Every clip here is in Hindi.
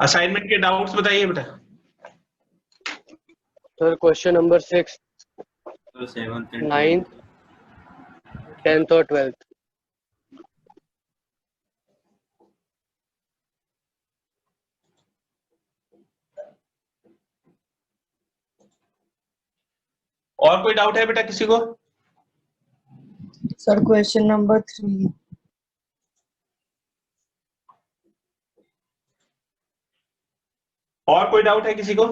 असाइनमेंट के डाउट्स बताइए बेटा। Sir question number 6, 9th 10th और 12th। और कोई डाउट है बेटा किसी को? Sir question number 3। और कोई डाउट है किसी को?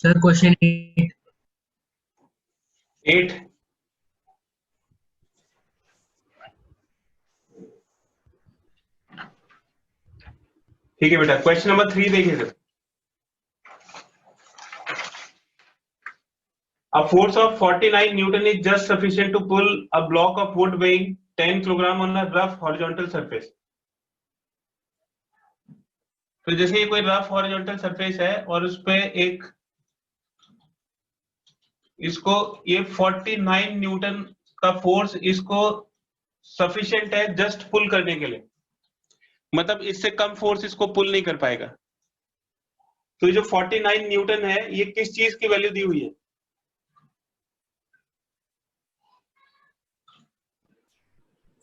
Sir question 8। ठीक है बेटा, क्वेश्चन नंबर 3 देखिए sir. A force of 49 Newton is just sufficient to pull a block of wood weighing 10 kg on a rough horizontal surface. तो जैसे ये कोई रफ हॉरिजॉन्टल सरफेस है और उस पे एक इसको ये 49 न्यूटन का फोर्स इसको सफिशिएंट है जस्ट पुल करने के लिए, मतलब इससे कम फोर्स इसको पुल नहीं कर पाएगा। तो ये जो 49 न्यूटन है ये किस चीज की वैल्यू दी हुई है?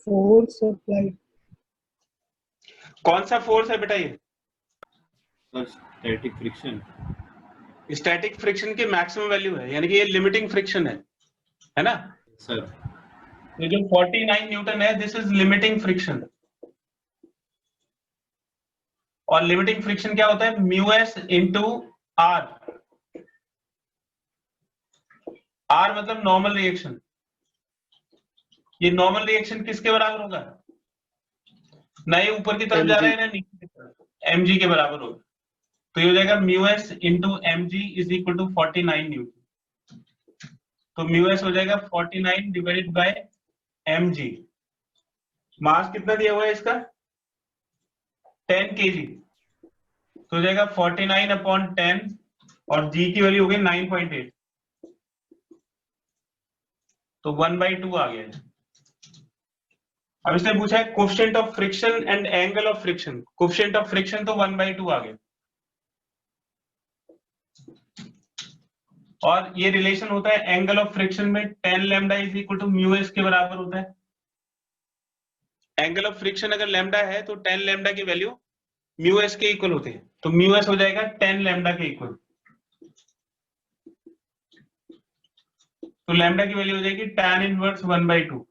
Force applied. कौन सा फोर्स है बेटा ये? Static friction. स्टैटिक फ्रिक्शन की मैक्सिमम वैल्यू है, यानी कि ये लिमिटिंग फ्रिक्शन है ना सर? ये जो 49 न्यूटन है दिस इज लिमिटिंग फ्रिक्शन। और लिमिटिंग फ्रिक्शन क्या होता है? Mu S into R. R मतलब नॉर्मल रिएक्शन। ये नॉर्मल रिएक्शन किसके बराबर होगा? ना ये ऊपर की तरफ जा रहा है ना नीचे की तरफ, mg के बराबर होगा। तो ये हो जाएगा mu S into mg is equal to 49 newton. तो म्यू एस हो जाएगा 49 डिवाइडेड बाय mg। मास कितना दिया हुआ है इसका? 10 kg। तो हो जाएगा 49 अपॉन 10 और g की वैल्यू हो गई 9.8, तो 1/2 आ गया है। अब इसने पूछा है coefficient of friction and angle of friction. Coefficient of friction तो 1/2 आ गया, और ये रिलेशन होता है एंगल ऑफ फ्रिक्शन में tan lambda is equal to mu S के बराबर होता है। एंगल ऑफ फ्रिक्शन अगर लैम्डा है तो tan लैम्डा की वैल्यू म्यू एस के इक्वल होती है, तो म्यू एस हो जाएगा tan लैम्डा के इक्वल। तो लैम्डा की वैल्यू हो जाएगी tan इनवर्स 1/2।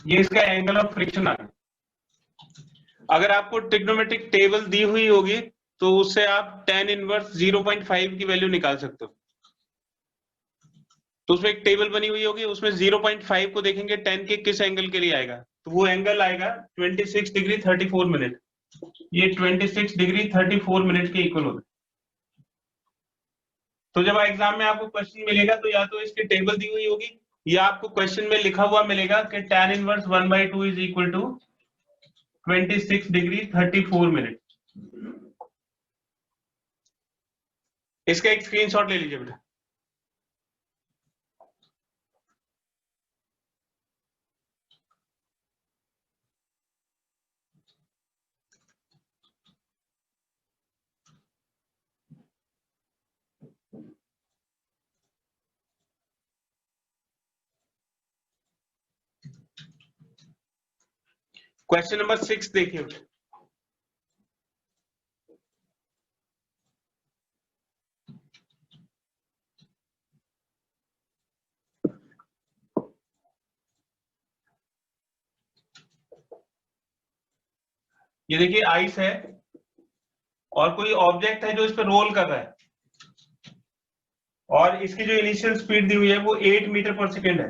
ये इसका एंगल ऑफ फ्रिक्शन आ गया। अगर आपको ट्रिग्नोमेट्रिक टेबल दी हुई होगी तो उससे आप tan इनवर्स 0.5 की वैल्यू निकाल सकते हो। तो उसमें एक टेबल बनी हुई होगी, उसमें 0.5 को देखेंगे tan के किस एंगल के लिए आएगा, तो वो एंगल आएगा 26 डिग्री 34 मिनट। ये 26 डिग्री 34 मिनट के इक्वल होगा। तो जब एग्जाम में आपको क्वेश्चन मिलेगा तो या तो इसकी टेबल दी हुई होगी या आपको क्वेश्चन में लिखा हुआ मिलेगा कि tan inverse 1/2 is equal to 26 degree 34 minute. इसका एक स्क्रीनशॉट ले लीजिए बेटा। क्वेश्चन नंबर 6 देखिए बेटा। ये देखिए आइस है और कोई ऑब्जेक्ट है जो इस पर रोल कर रहा है, और इसकी जो इनिशियल स्पीड दी हुई है वो 8 मीटर पर सेकेंड है।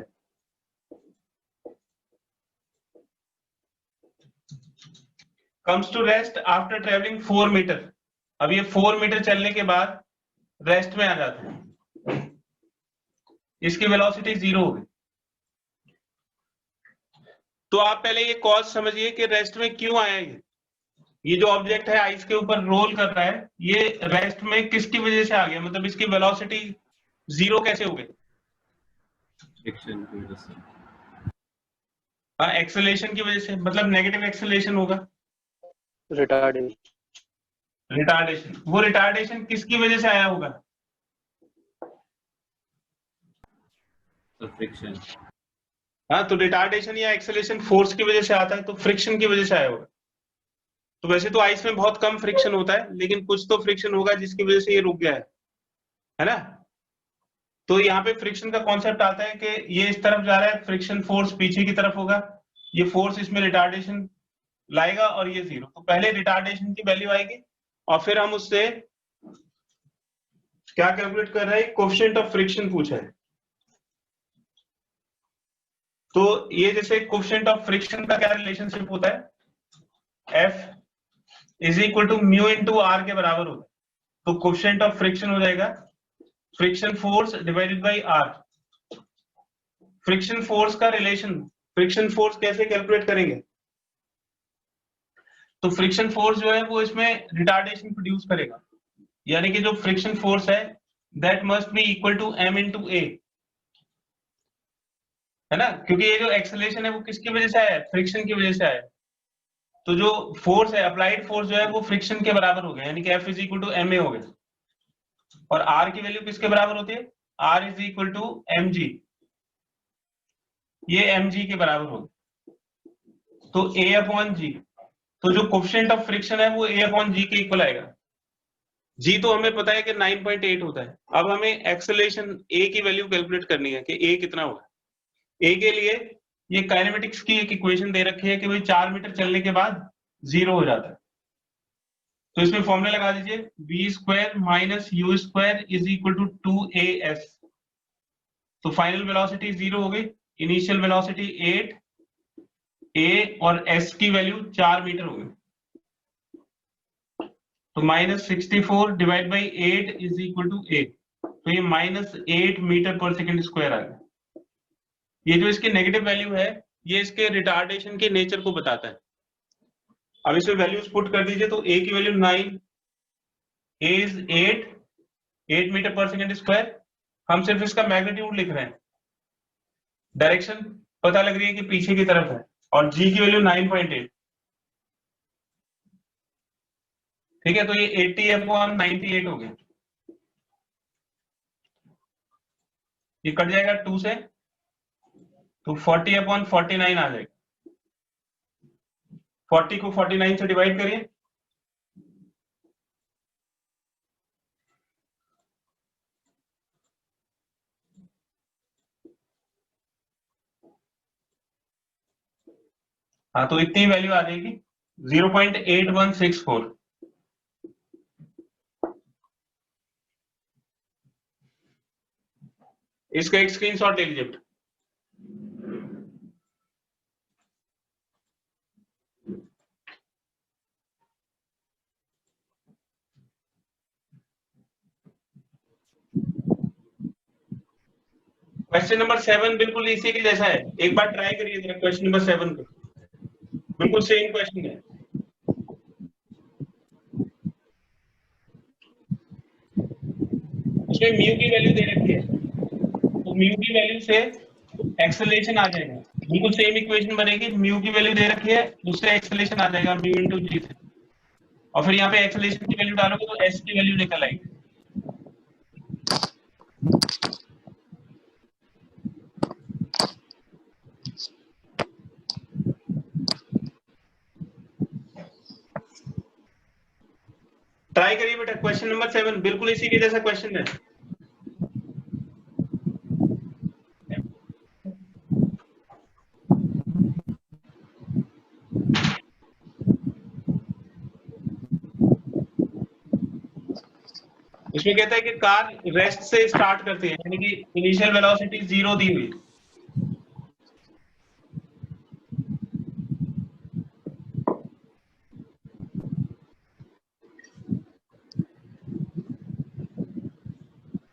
Comes to rest after travelling 4 metre. अब ये 4 मीटर चलने के बाद रेस्ट में आ जाता है, इसकी वेलोसिटी 0 हो गई। तो आप पहले ये कॉज समझिए कि रेस्ट में क्यों आया ये जो ऑब्जेक्ट है आइस के ऊपर रोल कर रहा है, ये रेस्ट में किसकी वजह से आ गया, मतलब इसकी वेलोसिटी 0 कैसे हो गई? फ्रिक्शन की वजह से। एक्सेलरेशन की वजह से, मतलब नेगेटिव एक्सेलरेशन होगा, रिटार्डेशन। रिटार्डेशन। वो रिटार्डेशन किसकी वजह से आया होगा? तो फ्रिक्शन। हाँ, तो रिटार्डेशन या एक्सेलरेशन फोर्स की वजह से आता है, तो फ्रिक्शन की वजह से आया होगा। तो वैसे तो आइस में बहुत कम फ्रिक्शन होता है, लेकिन कुछ तो फ्रिक्शन होगा जिसकी वजह से ये रुक गया है ना। तो यहाँ पे फ्रिक्शन का कॉन्सेप्ट आता है कि ये इस तरफ जा रहा है, फ्रिक्शन फोर्स पीछे की तरफ होगा, ये फोर्स इसमें रिटार्डेशन लाएगा और ये 0। तो पहले रिटार्डेशन की वैल्यू आएगी और फिर हम उससे क्या कैलकुलेट कर रहे हैं, कोएफिशिएंट ऑफ फ्रिक्शन पूछा है। तो ये जैसे कोएफिशिएंट ऑफ फ्रिक्शन का क्या रिलेशनशिप होता है, F is equal to mu into R के बराबर होता है। तो कोएफिशिएंट ऑफ फ्रिक्शन हो जाएगा friction force divided by R. Friction force का रिलेशन, फ्रिक्शन फोर्स कैसे कैलकुलेट करेंगे? तो फ्रिक्शन फोर्स जो है वो इसमें रिटार्डेशन प्रोड्यूस करेगा, यानी कि जो फ्रिक्शन फोर्स है that must be equal to m into A, है ना, क्योंकि ये जो एक्सेलरेशन है वो किसकी वजह से आया है, फ्रिक्शन की वजह से आया है। तो जो फोर्स है, अप्लाइड फोर्स जो है वो फ्रिक्शन के बराबर हो गया, यानी कि F is equal to M A हो गया। और R की वैल्यू किसके बराबर होती है, R is equal to mg, ये mg के बराबर हो गया। तो A अपॉन जी, तो जो कोएफिशिएंट ऑफ फ्रिक्शन है वो A अपॉन जी के इक्वल आएगा। G तो हमें पता है कि 9.8 होता है। अब हमें एक्सेलरेशन A की वैल्यू कैलकुलेट करनी है कि A कितना होगा। A के लिए ये काइनेमेटिक्स की एक इक्वेशन दे रखी है कि भाई 4 मीटर चलने के बाद 0 हो जाता है। तो इसमें फॉर्मूला लगा दीजिए, v square minus u square is equal to 2as। तो फाइनल वेलोसिटी 0 हो गई, इनिशियल वेलोसिटी 8, a और s की वैल्यू 4 मीटर हो गई। तो -64 divide by 8 is equal to a। तो ये -8 मीटर पर सेकेंड स्क्वायर आ गया। ये जो इसकी नेगेटिव वैल्यू है ये इसके रिटार्डेशन के नेचर को बताता है। अब इसमें वैल्यूज पुट कर दीजिए, तो a की वैल्यू 9, a इज 8 मीटर पर सेकेंड स्क्वायर। हम सिर्फ इसका मैग्नीट्यूड लिख रहे हैं, डायरेक्शन पता लग रही है कि पीछे की तरफ है, और g की वैल्यू 9.8। ठीक है, तो ये 80 अपॉन 98 हो गया। ये कट जाएगा 2 से, तो 40 अपॉन 49 आ जाएगा। 40 को 49 से डिवाइड करिए, हाँ, तो इतनी वैल्यू आ जाएगी 0.8164। इसका एक स्क्रीनशॉट ले लीजिए। क्वेश्चन नंबर 7 बिल्कुल इसी के जैसा है, एक बार ट्राई करिए जरा क्वेश्चन नंबर 7 को, बिल्कुल सेम क्वेश्चन है। उसमें म्यू की वैल्यू दे रखी है, तो म्यू की वैल्यू से एक्सेलरेशन आ जाएगा, बिल्कुल सेम इक्वेशन बनेगी। म्यू की वैल्यू दे रखी है, उससे एक्सेलरेशन आ जाएगा म्यू इंटू जी से, और फिर यहाँ पे एक्सेलरेशन की वैल्यू डालोगे तो एस की वैल्यू निकल आएगी। ट्राई करिए बेटा, क्वेश्चन नंबर 7 बिल्कुल इसी के जैसा क्वेश्चन है। इसमें कहता है कि कार रेस्ट से स्टार्ट करती है, यानी कि इनिशियल वेलोसिटी 0 दी हुई।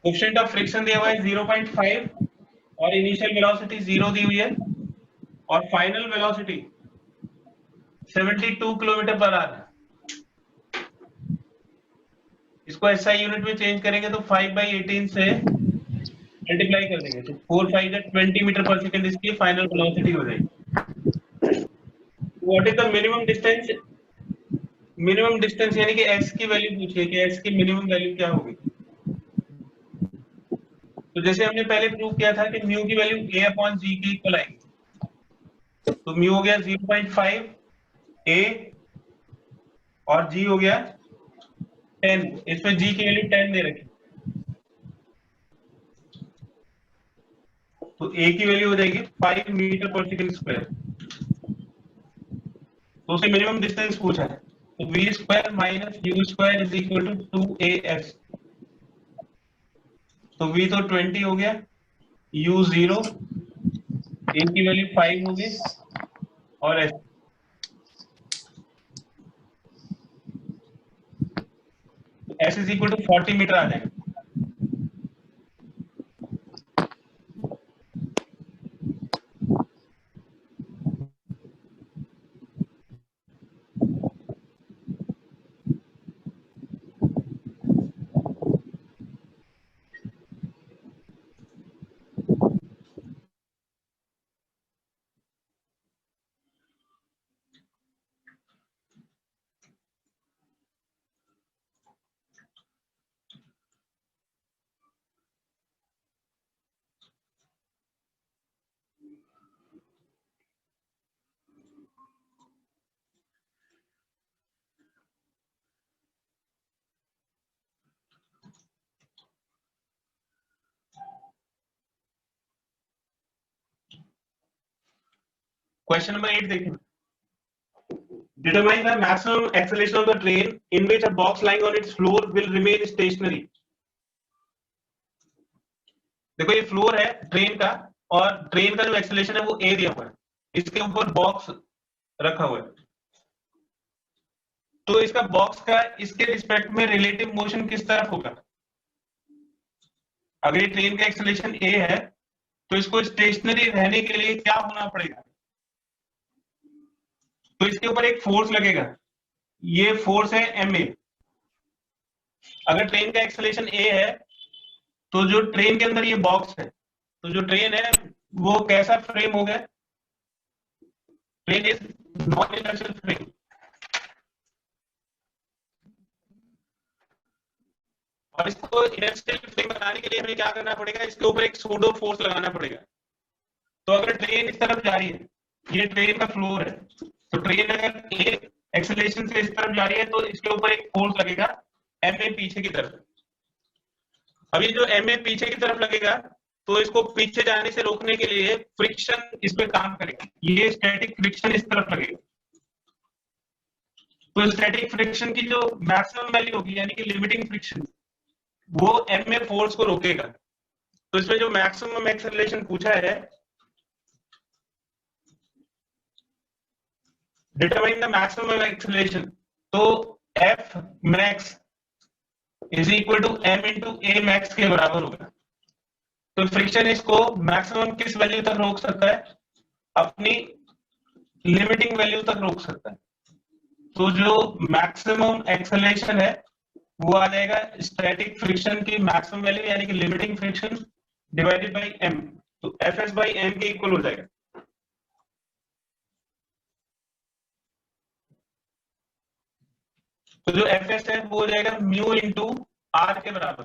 कोएफिशिएंट ऑफ फ्रिक्शन दिया हुआ है 0.5 और इनिशियल वेलोसिटी 0 दी हुई है, और final velocity 72 kilometre per hour है। इसको एसआई यूनिट में चेंज करेंगे तो 5/18 से मल्टीप्लाई कर देंगे, तो 4 5 20 मीटर पर सेकंड इसकी फाइनल वेलोसिटी हो जाएगी। What is the minimum distance? Minimum distance यानी कि x की वैल्यू पूछिए कि x की मिनिमम वैल्यू क्या होगी। तो जैसे हमने पहले प्रूव किया था कि म्यू की वैल्यू a अपॉन g के इक्वल आएगी, तो म्यू हो गया 0.5 a और g हो गया 10, इसमें g की वैल्यू 10 दे रखी, तो a की वैल्यू हो जाएगी 5 मीटर पर सेकंड स्क्वायर। तो उसे मिनिमम डिस्टेंस पूछा है, तो v square minus u square is equal to 2as। तो v तो 20 हो गया, u 0, a की वैल्यू 5 हो गई और s is equal to 40 metre आ जाएगा। क्वेश्चन नंबर 8 देखिए, determine the maximum acceleration of the train in which a box lying on its floor will remain stationary। देखो ये फ्लोर है ट्रेन का, और ट्रेन का जो एक्सेलरेशन है वो a दिया हुआ है, इसके ऊपर बॉक्स रखा हुआ है, तो इसका बॉक्स का इसके रिस्पेक्ट में रिलेटिव मोशन किस तरफ होगा। अगर ये ट्रेन का एक्सेलरेशन a है तो इसको स्टेशनरी रहने के लिए क्या होना पड़ेगा, तो इसके ऊपर एक फोर्स लगेगा, ये फोर्स है ma। अगर ट्रेन का एक्सेलरेशन a है तो जो ट्रेन के अंदर ये बॉक्स है, तो जो ट्रेन है वो कैसा फ्रेम हो गया, train is non inertial frame. और इसको इनर्शियल फ्रेम बनाने के लिए हमें क्या करना पड़ेगा, इसके ऊपर एक सूडो फोर्स लगाना पड़ेगा। तो अगर ट्रेन इस तरफ जा रही है, ये ट्रेन का फ्लोर है, तो ट्रेन अगर एक एक्सेलरेशन से इस तरफ जा रही है तो इसके ऊपर एक फोर्स लगेगा ma पीछे की तरफ। अब ये जो ma पीछे की तरफ लगेगा तो इसको पीछे जाने से रोकने के लिए फ्रिक्शन इस पे काम करेगा, ये स्टैटिक फ्रिक्शन इस तरफ लगेगा। तो स्टैटिक फ्रिक्शन की जो मैक्सिमम वैल्यू होगी यानी कि लिमिटिंग फ्रिक्शन, वो ma फोर्स को रोकेगा। तो इसमें जो मैक्सिमम एक्सेलरेशन पूछा है, डिटरमाइन द मैक्सिमम एक्सेलरेशन, तो F max is equal to m into a max के बराबर होगा। तो फ्रिक्शन इसको मैक्सिमम किस वैल्यू तक रोक सकता है, अपनी लिमिटिंग वैल्यू तक रोक सकता है। तो जो मैक्सिमम एक्सेलरेशन है वो आ जाएगा स्टैटिक फ्रिक्शन की मैक्सिमम वैल्यू यानी कि limiting friction divided by m, तो Fs बाय m के इक्वल हो जाएगा। तो जो Fs है वो हो जाएगा म्यू इंटू r के बराबर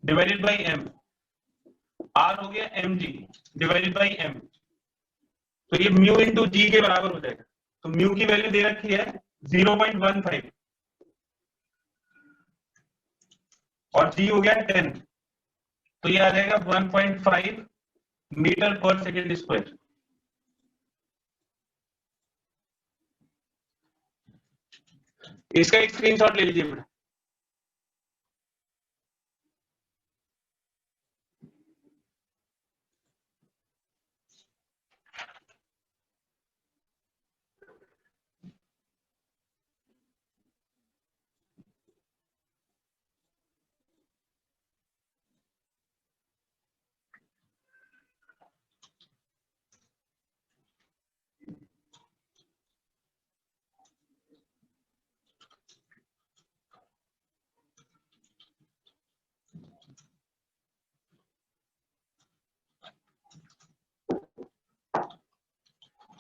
डिवाइडेड बाय m, r हो गया mg डिवाइडेड बाय m, तो ये म्यू इंटू जी के बराबर हो जाएगा। तो म्यू की वैल्यू दे रखी है 0.15 और जी हो गया 10, तो ये आ जाएगा 1.5 मीटर पर सेकेंड स्क्वायर। इसका एक स्क्रीनशॉट ले लीजिए बेटा।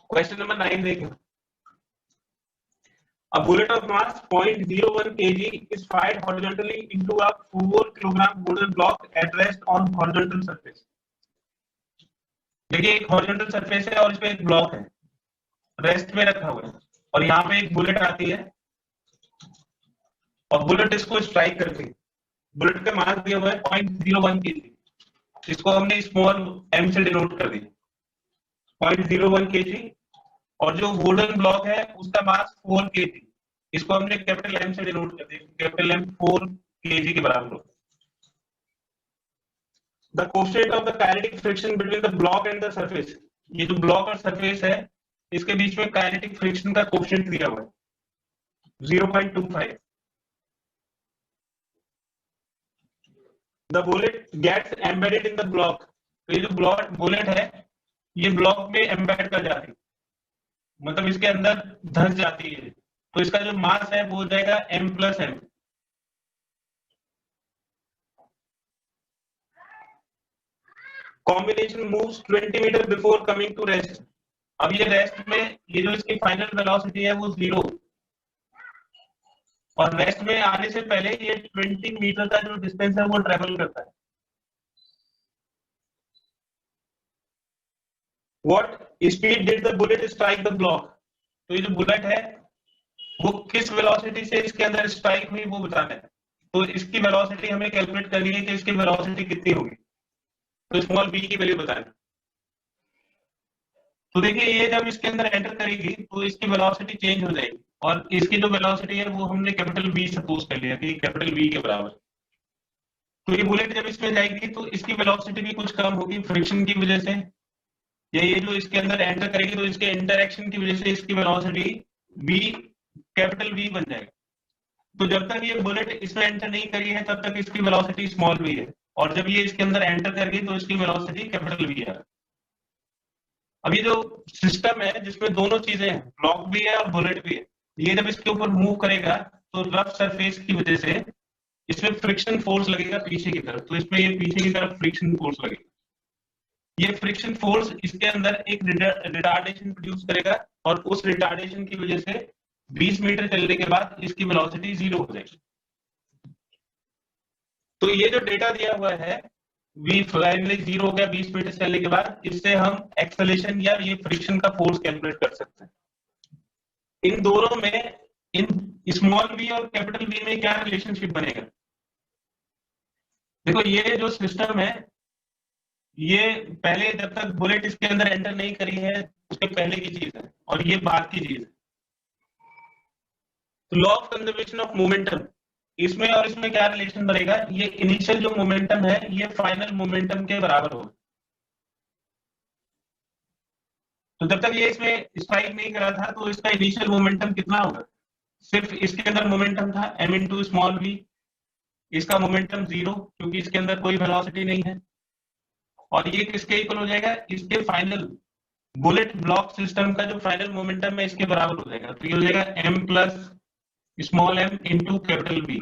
क्वेश्चन नंबर 9 देखिए, A bullet of mass 0.01 kg is fired horizontally into a 4 kilogram wooden block at rest on horizontal surface. देखिए एक horizontal surface है और इस पे एक block है, रेस्ट में रखा हुआ है, और यहाँ पे एक बुलेट आती है और बुलेट इसको स्ट्राइक करती है। बुलेट का मास दिया हुआ है 0.01 kg, इसको हमने स्मॉल m से डिनोट कर दिया 0.01 kg, और जो वुडन ब्लॉक है उसका मास 4 kg, इसको हमने कैपिटल M से डिनोट कर दिया, कैपिटल M 4 kg के बराबर होगा। The coefficient of the kinetic friction between the block and the surface, ये जो ब्लॉक और सरफेस है इसके बीच में काइनेटिक फ्रिक्शन का कोएफिशिएंट दिया हुआ है 0.25। The bullet gets embedded in the block, तो ये जो बुलेट है ये ब्लॉक में एम्बेड कर जाती है, मतलब इसके अंदर धंस जाती है, तो इसका जो मास है वो हो जाएगा m + m। Combination moves 20 metre before coming to rest. अब ये रेस्ट में ये जो इसकी फाइनल वेलोसिटी है वो 0, और रेस्ट में आने से पहले ये 20 मीटर का जो डिस्टेंस है वो ट्रेवल करता है। What speed did the bullet strike the block? तो ये जो बुलेट है वो किस वेलोसिटी से इसके अंदर स्ट्राइक हुई वो बताना है, तो इसकी वेलोसिटी हमें कैलकुलेट करनी है कि इसकी वेलोसिटी कितनी होगी, तो स्मॉल b की वैल्यू बताना। तो देखिए ये जब इसके अंदर एंटर करेगी तो इसकी वेलोसिटी चेंज हो जाएगी, और इसकी जो वेलोसिटी है वो हमने कैपिटल B सपोज कर लिया कि कैपिटल B के बराबर। तो ये बुलेट जब इसमें जाएगी तो इसकी वेलोसिटी भी कुछ कम होगी फ्रिक्शन की वजह से, या ये जो इसके अंदर एंटर करेगी तो इसके इंटरेक्शन की वजह से इसकी वेलोसिटी B कैपिटल B बन जाएगा। तो जब तक ये बुलेट इसमें एंटर नहीं करी है तब तक इसकी वेलोसिटी स्मॉल b है, और जब ये इसके अंदर एंटर कर गई तो इसकी वेलोसिटी कैपिटल B है। अब ये जो सिस्टम है जिसमें दोनों चीजें हैं, ब्लॉक भी है और बुलेट भी है, ये जब इसके ऊपर मूव करेगा तो रफ सरफेस की वजह से इसमें फ्रिक्शन फोर्स लगेगा पीछे की तरफ, तो इसमें ये पीछे की तरफ फ्रिक्शन फोर्स लगेगा। ये फ्रिक्शन फोर्स इसके अंदर एक रिटार्डेशन प्रोड्यूस करेगा, और उस रिटार्डेशन की वजह से 20 मीटर चलने के बाद इसकी वेलोसिटी 0 हो जाएगी। तो ये जो डेटा दिया हुआ है v फाइनली 0 हो गया 20 मीटर चलने के बाद, इससे हम एक्सेलरेशन या ये फ्रिक्शन का फोर्स कैलकुलेट कर सकते हैं। इन दोनों में, इन स्मॉल v और कैपिटल B में क्या रिलेशनशिप बनेगा? देखो ये जो सिस्टम है ये पहले जब तक बुलेट इसके अंदर एंटर नहीं करी है उसके पहले की चीज है, और ये बाद की चीज है। तो law of conservation of momentum, इसमें और इसमें क्या रिलेशन बनेगा? ये इनिशियल जो मोमेंटम है ये फाइनल मोमेंटम के बराबर होगा। तो जब तक ये इसमें स्ट्राइक नहीं करा था तो इसका इनिशियल मोमेंटम कितना होगा? सिर्फ इसके अंदर मोमेंटम था m इंटू स्मॉल v, इसका मोमेंटम 0 क्योंकि इसके अंदर कोई वेलोसिटी नहीं है, और ये किसके इक्वल हो जाएगा? इसके फाइनल बुलेट ब्लॉक सिस्टम का जो फाइनल मोमेंटम है इसके बराबर हो जाएगा। तो ये हो जाएगा m + small m into capital B।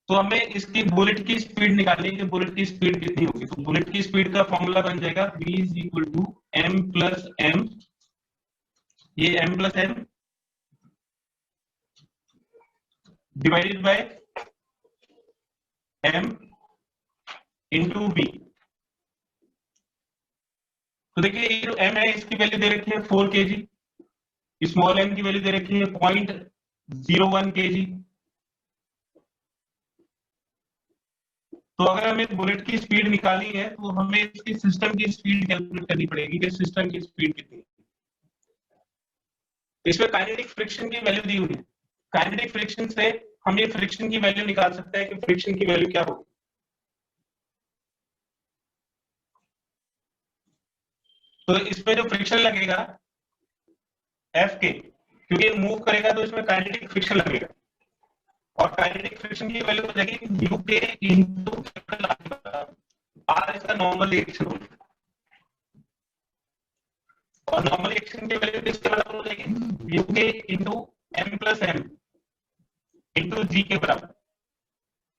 तो हमें इसकी बुलेट की स्पीड निकालनी है कि बुलेट की स्पीड कितनी होगी। तो बुलेट की स्पीड का फॉर्मूला बन जाएगा v = m + m, ये m + m divided by m into v। तो देखिए ये जो m है इसकी वैल्यू दे रखी है 4 kg, स्मॉल m की वैल्यू दे रखी है 0.01 kg। तो अगर हमें बुलेट की स्पीड निकालनी है तो हमें इसकी सिस्टम की स्पीड कैलकुलेट करनी पड़ेगी कि सिस्टम की स्पीड कितनी है। इसमें काइनेटिक फ्रिक्शन की वैल्यू दी हुई है, काइनेटिक फ्रिक्शन से हम ये फ्रिक्शन की वैल्यू निकाल सकते हैं कि फ्रिक्शन की वैल्यू क्या होगी। तो इसमें जो फ्रिक्शन लगेगा F के, क्योंकि मूव करेगा तो इसमें काइनेटिक फ्रिक्शन लगेगा, और काइनेटिक फ्रिक्शन की वैल्यू हो जाएगी u के इनटू r, इसका नॉर्मल रिएक्शन होगा, और नॉर्मल रिएक्शन की वैल्यू किसके बराबर हो जाएगी? u के into m + m into g के बराबर।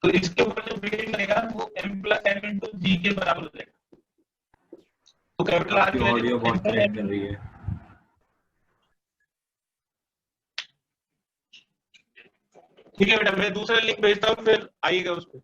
तो इसके ऊपर जो बेयरिंग लगेगा वो m + m इंटू g के बराबर हो जाएगा। तो कैपिटल R की ऑडियो बहुत ब्रेक कर रही है। ठीक है बेटा, मैं दूसरा लिंक भेजता हूँ, फिर आइएगा उस पर।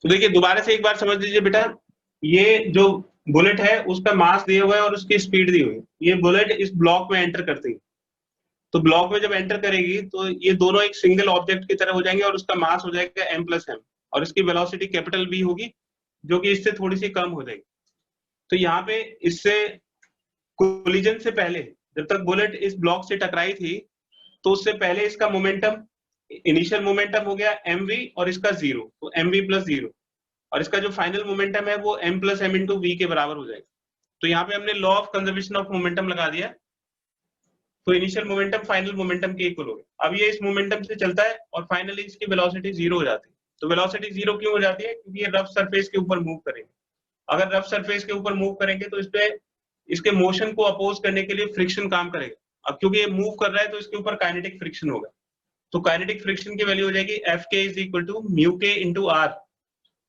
तो देखिए दोबारा से एक बार समझ लीजिए बेटा, ये जो बुलेट है उसका मास दिया हुआ है और उसकी स्पीड दी हुई है। ये बुलेट इस ब्लॉक में एंटर करती है, तो ब्लॉक में जब एंटर करेगी तो ये दोनों एक सिंगल ऑब्जेक्ट की तरह हो जाएंगे और उसका मास हो जाएगा m+m, और इसकी वेलोसिटी कैपिटल V होगी, जो कि इससे थोड़ी सी कम हो जाएगी। तो यहाँ पे इससे कोलिजन से पहले, जब तक बुलेट इस ब्लॉक से टकराई थी, तो उससे पहले इसका मोमेंटम, इनिशियल मोमेंटम हो गया mv और इसका 0, तो mv+0, और इसका जो फाइनल मोमेंटम है वो m+m × v के बराबर हो जाएगा। तो यहाँ पे हमने law of conservation of momentum लगा दिया, तो इनिशियल मोमेंटम फाइनल मोमेंटम के इक्वल हो गया। अब ये इस मोमेंटम से चलता है और फाइनली इसकी वेलोसिटी 0 हो जाती है। तो वेलोसिटी 0 क्यों हो जाती है? क्योंकि ये रफ सरफेस के ऊपर मूव करेंगे। अगर रफ सरफेस के ऊपर मूव करेंगे तो इस पे इसके मोशन को अपोज करने के लिए फ्रिक्शन काम करेगा। अब क्योंकि ये मूव कर रहा है तो इसके ऊपर काइनेटिक फ्रिक्शन होगा, तो काइनेटिक फ्रिक्शन की वैल्यू हो जाएगी Fk = μk × r,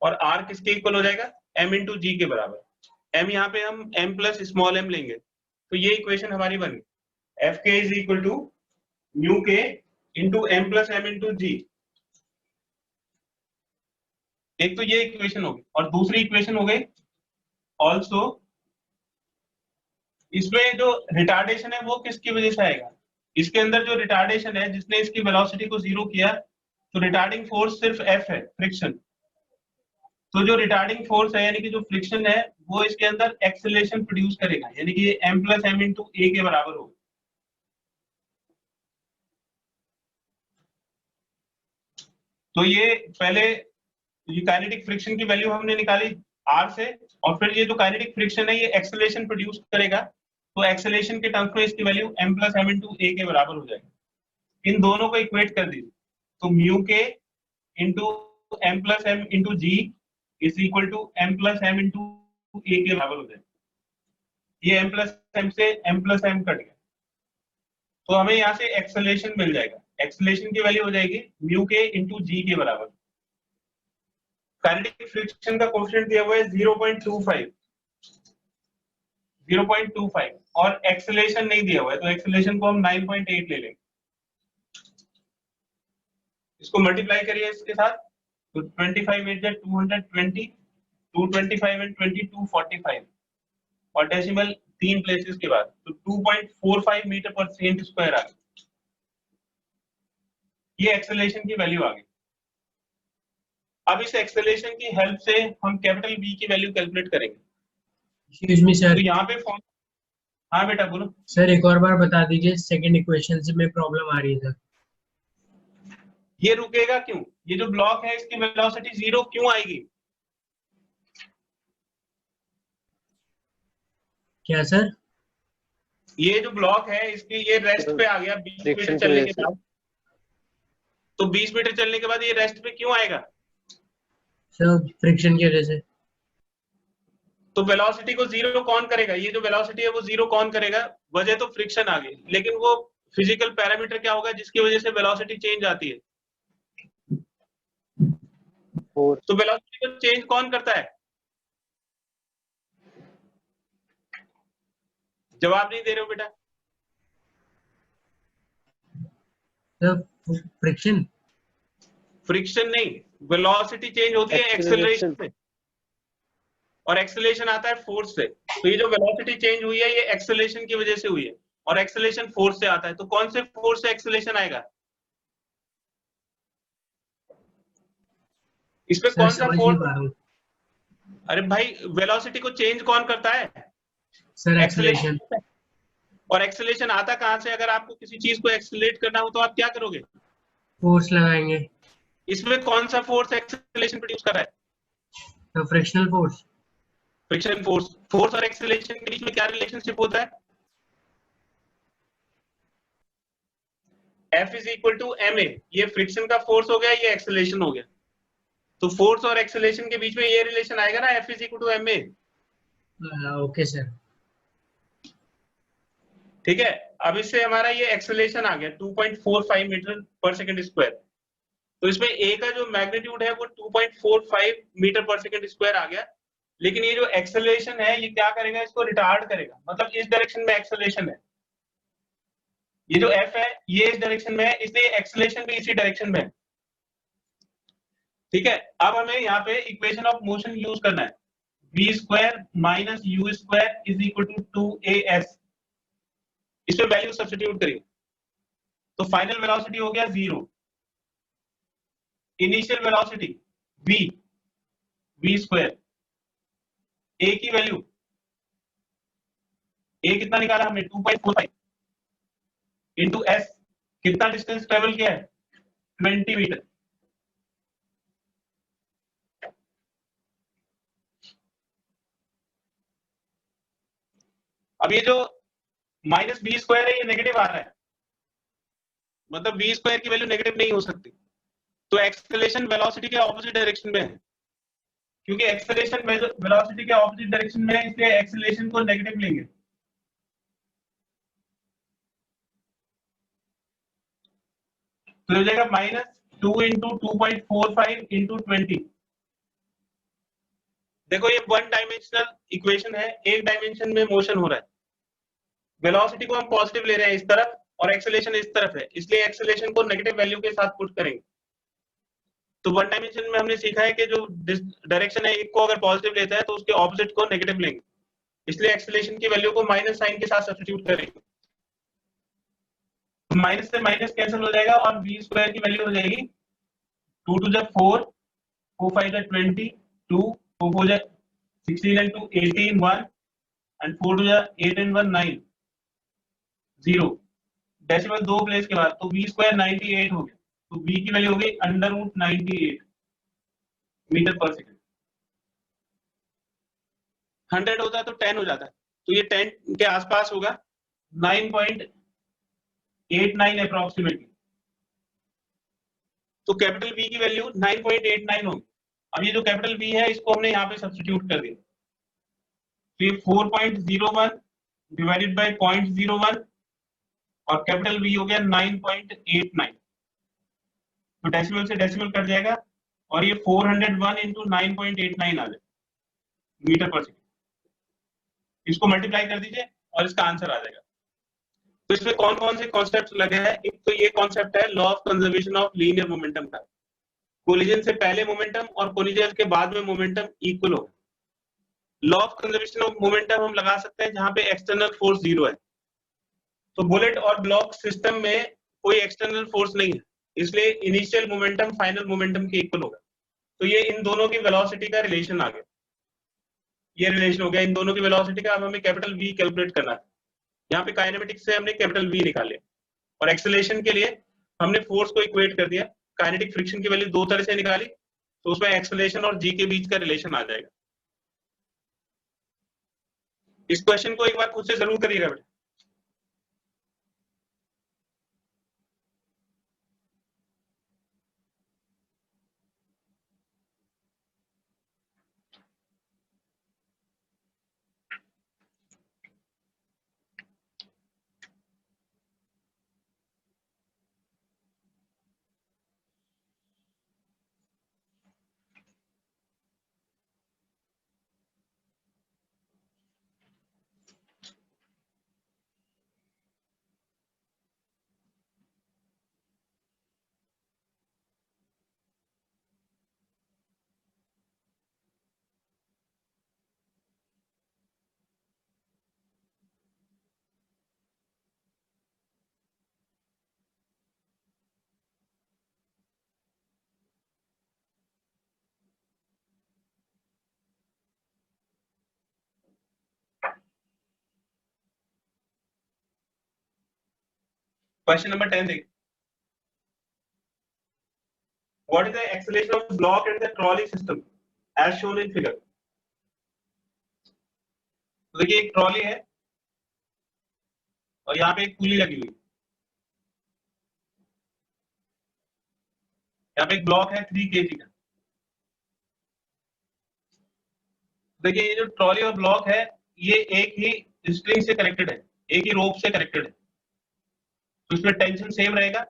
और r किसके इक्वल हो जाएगा? m × g के बराबर। m यहाँ पे हम m+m लेंगे, तो ये इक्वेशन हमारी बन गई, Fk = μk × m+m × g। एक तो ये इक्वेशन हो गई, और दूसरी इक्वेशन हो गई ऑल्सो, इसमें जो रिटार्डेशन है वो किसकी वजह से आएगा? इसके अंदर जो रिटार्डेशन है, जिसने इसकी वेलोसिटी को 0 किया, तो रिटार्डिंग फोर्स सिर्फ F है, फ्रिक्शन। तो जो रिटार्डिंग फोर्स है, यानी कि जो फ्रिक्शन है, वो इसके अंदर एक्सेलरेशन प्रोड्यूस करेगा, यानी कि ये m+m × a के बराबर होगा। तो ये पहले ये काइनेटिक फ्रिक्शन की वैल्यू हमने निकाली r से, और फिर ये जो काइनेटिक फ्रिक्शन है ये एक्सेलरेशन प्रोड्यूस करेगा, तो एक्सेलरेशन के टर्म्स में इसकी वैल्यू m+m × a के बराबर हो जाएगी। इन दोनों को इक्वेट कर दीजिए, तो μk × m+m × g = m+m × a के बराबर हो जाएगा। ये m+m से m+m कट गया, तो हमें यहाँ से एक्सेलरेशन मिल जाएगा। एक्सेलरेशन की वैल्यू हो जाएगी μk × g के बराबर। काइनेटिक फ्रिक्शन का कोएफिशिएंट दिया हुआ है 0.25, और एक्सेलरेशन नहीं दिया हुआ है, तो एक्सेलरेशन को हम 9.8 ले लेंगे। इसको मल्टीप्लाई करिए इसके साथ, तो 25 × 220, 225 × 20 245, और डेसिमल 3 प्लेसेस के बाद, तो 2.45 मीटर/सेकंड स्क्वायर आ गया। ये एक्सेलरेशन की वैल्यू आ गई। अब इस एक्सेलरेशन की हेल्प से हम कैपिटल B की वैल्यू कैलकुलेट करेंगे। Excuse me sir. तो यहाँ पे फॉर्म, हाँ बेटा बोलो सर, एक और बार बता दीजिए, सेकंड इक्वेशन से में प्रॉब्लम आ रही है सर। ये रुकेगा क्यों? ये जो ब्लॉक है इसकी वेलोसिटी 0 क्यों आएगी? क्या सर? ये जो ब्लॉक है इसकी ये रेस्ट पे आ गया 20 मीटर फ्रिक्शन की चलने वजह के से। बाद, तो 20 मीटर चलने के बाद ये रेस्ट पे क्यों आएगा? सर, फ्रिक्शन की वजह से। तो वेलोसिटी को 0 कौन करेगा? ये जो वेलोसिटी है वो 0 कौन करेगा? वजह तो फ्रिक्शन आ गई, लेकिन वो फिजिकल पैरामीटर क्या होगा जिसकी वजह से वेलोसिटी चेंज आती है? फोर्स। तो वेलोसिटी को चेंज कौन करता है? जवाब नहीं दे रहे हो बेटा। Sir, friction. फ्रिक्शन नहीं, वेलोसिटी चेंज होती है एक्सेलरेशन से, और एक्सेलरेशन आता है फोर्स से। तो ये जो वेलोसिटी चेंज हुई है ये एक्सेलरेशन की वजह से हुई है, और एक्सेलरेशन फोर्स से आता है। तो कौन से फोर्स से एक्सेलरेशन आएगा? इस पे कौन सा समझ नहीं फोर्स? पा रहा हूँ अरे भाई, वेलोसिटी को चेंज कौन करता है? सर। एक्सेलरेशन। और एक्सेलरेशन आता कहां से? अगर आपको किसी चीज को एक्सेलरेट करना हो तो आप क्या करोगे? फोर्स लगाएंगे। इसमें कौन सा फोर्स एक्सेलरेशन प्रोड्यूस कर रहा है? तो frictional force. Friction force. Force और एक्सेलरेशन के बीच में क्या रिलेशनशिप होता है? F = ma। ये फ्रिक्शन का फोर्स हो गया, ये एक्सेलरेशन हो गया। तो फोर्स और एक्सेलरेशन के बीच में ये रिलेशन आएगा ना, F = ma। Okay sir. ठीक है, अब इससे हमारा ये एक्सेलरेशन आ गया 2.45 मीटर पर सेकंड स्क्वायर। तो इसमें a का जो मैग्नीट्यूड है वो 2.45 मीटर पर सेकंड स्क्वायर आ गया, लेकिन ये जो एक्सेलरेशन है ये क्या करेगा, इसको रिटार्ड करेगा, मतलब इस डायरेक्शन में एक्सेलरेशन है, ये जो f है ये इस डायरेक्शन में है, इसलिए एक्सेलरेशन भी इसी डायरेक्शन में है। ठीक है, अब हमें यहाँ पे इक्वेशन ऑफ मोशन यूज करना है, v² - u² = 2as। इसमें वैल्यू सब्स्टिट्यूट करिए, तो फाइनल वेलोसिटी हो गया 0, इनिशियल वेलोसिटी v², a की वैल्यू, a कितना निकाला हमने 2.45 इंटू s, कितना डिस्टेंस ट्रेवल किया है 20 मीटर। अब ये जो -v² है ये नेगेटिव आ रहा है, मतलब v² की वैल्यू नेगेटिव नहीं हो सकती, तो एक्सेलरेशन वेलोसिटी के ऑपोजिट डायरेक्शन में है, क्योंकि एक्सेलरेशन वेलोसिटी के ऑपोजिट डायरेक्शन में है, इसलिए एक्सेलरेशन को नेगेटिव लेंगे। तो हो जाएगा -2 × 2.45 × 20। देखो ये वन डायमेंशनल इक्वेशन है, एक डायमेंशन में मोशन हो रहा है, वेलोसिटी को हम पॉजिटिव ले रहे हैं इस तरफ और एक्सेलरेशन इस तरफ है, इसलिए एक्सेलरेशन को नेगेटिव वैल्यू के साथ पुट करेंगे। तो वन डायमेंशन में हमने सीखा है कि जो डायरेक्शन है एक को अगर पॉजिटिव लेता है तो उसके ऑपोजिट को नेगेटिव लेंगे, इसलिए एक्सेलरेशन की वैल्यू को माइनस साइन के साथ सब्स्टिट्यूट करेंगे, माइनस से माइनस कैंसिल हो जाएगा और v² की वैल्यू हो जाएगी 2 × 4, 4 × 5 = 20, 2 4 4 = 16 × 2 18 1 and 4 2 8 and 1 9 0, डेसिमल दो प्लेस के बाद, तो v² 98 हो गया, तो v की वैल्यू हो गई √98 मीटर पर सेकंड। 100 होता है तो 10 हो जाता है, तो ये 10 के आसपास होगा, 9.89 अप्रोक्सीमेटली। तो कैपिटल V की वैल्यू 9.89 होगी। अब ये जो कैपिटल V है इसको हमने यहाँ पे सब्स्टिट्यूट कर दिया, तो ये 4.01 डिवाइडेड बाय 0.01 और कैपिटल V हो गया 9.89, तो डेसिमल से डेसिमल कट जाएगा और ये 401 × 9.89 आ जाएगा मीटर पर सेकंड। इसको मल्टीप्लाई कर दीजिए और इसका आंसर आ जाएगा। तो इसमें कौन कौन से कॉन्सेप्ट लगे हैं, एक तो ये कॉन्सेप्ट है law of conservation of linear momentum का, कोलिजन से पहले मोमेंटम और कोलिजन के बाद में मोमेंटम इक्वल हो। Law of conservation of momentum हम लगा सकते हैं जहां पे एक्सटर्नल फोर्स 0 है, तो बुलेट और ब्लॉक सिस्टम में कोई एक्सटर्नल फोर्स नहीं है, इसलिए इनिशियल मोमेंटम फाइनल मोमेंटम के इक्वल होगा। तो ये इन दोनों की वेलोसिटी का रिलेशन आ गया, ये रिलेशन हो गया इन दोनों की वेलोसिटी का। अब हमें कैपिटल V कैलकुलेट करना है, यहाँ पे काइनेमेटिक्स से हमने कैपिटल V निकाले और एक्सेलरेशन के लिए हमने फोर्स को इक्वेट कर दिया, काइनेटिक फ्रिक्शन की वैल्यू दो तरह से निकाली, तो उसमें एक्सेलरेशन और G के बीच का रिलेशन आ जाएगा। इस क्वेश्चन को एक बार खुद से जरूर करिएगा बेटा। क्वेश्चन नंबर 10 देखिए, what is the acceleration of block and the trolley system as shown in figure. तो देखिए एक ट्रॉली है और यहाँ पे एक पुली लगी हुई, यहाँ पे एक ब्लॉक है 3 kg का, देखिए ये जो ट्रॉली और ब्लॉक है ये एक ही स्ट्रिंग से कनेक्टेड है, एक ही रोप से कनेक्टेड है, तो इसमें टेंशन सेम रहेगा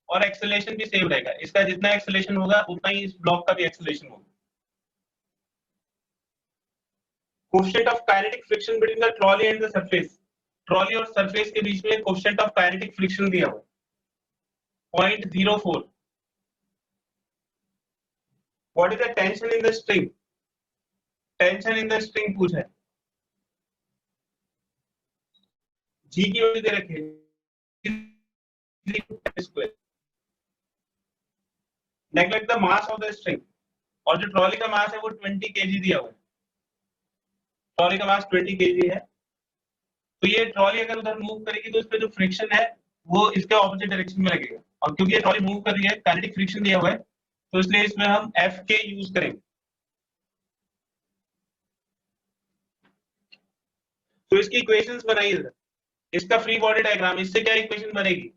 और एक्सेलरेशन भी सेम रहेगा। इसका जितना एक्सेलरेशन होगा उतना ही इस ब्लॉक का भी एक्सेलरेशन होगा। Coefficient of kinetic friction between the trolley and the surface, trolley और सरफेस के बीच में कोएफिशिएंट ऑफ काइनेटिक फ्रिक्शन दिया हुआ 0.04। What is the tension in the string, tension in the string पूछा है, जी की वैल्यू दे रखी है square, neglect the mass of the string, और जो ट्रॉली का मास है वो 20 kg दिया हुआ है, ट्रॉली का मास 20 kg है, तो ये ट्रॉली अगर उधर मूव करेगी तो इस पे जो फ्रिक्शन है वो इसके ऑपोजिट डायरेक्शन में लगेगा, और क्योंकि ये ट्रॉली मूव कर रही है काइनेटिक फ्रिक्शन दिया हुआ है तो इसलिए इसमें हम एफ के यूज करेंगे। तो इसकी इक्वेशंस बनाइए, इसका फ्री बॉडी डायग्राम, इससे क्या इक्वेशन बनेगी,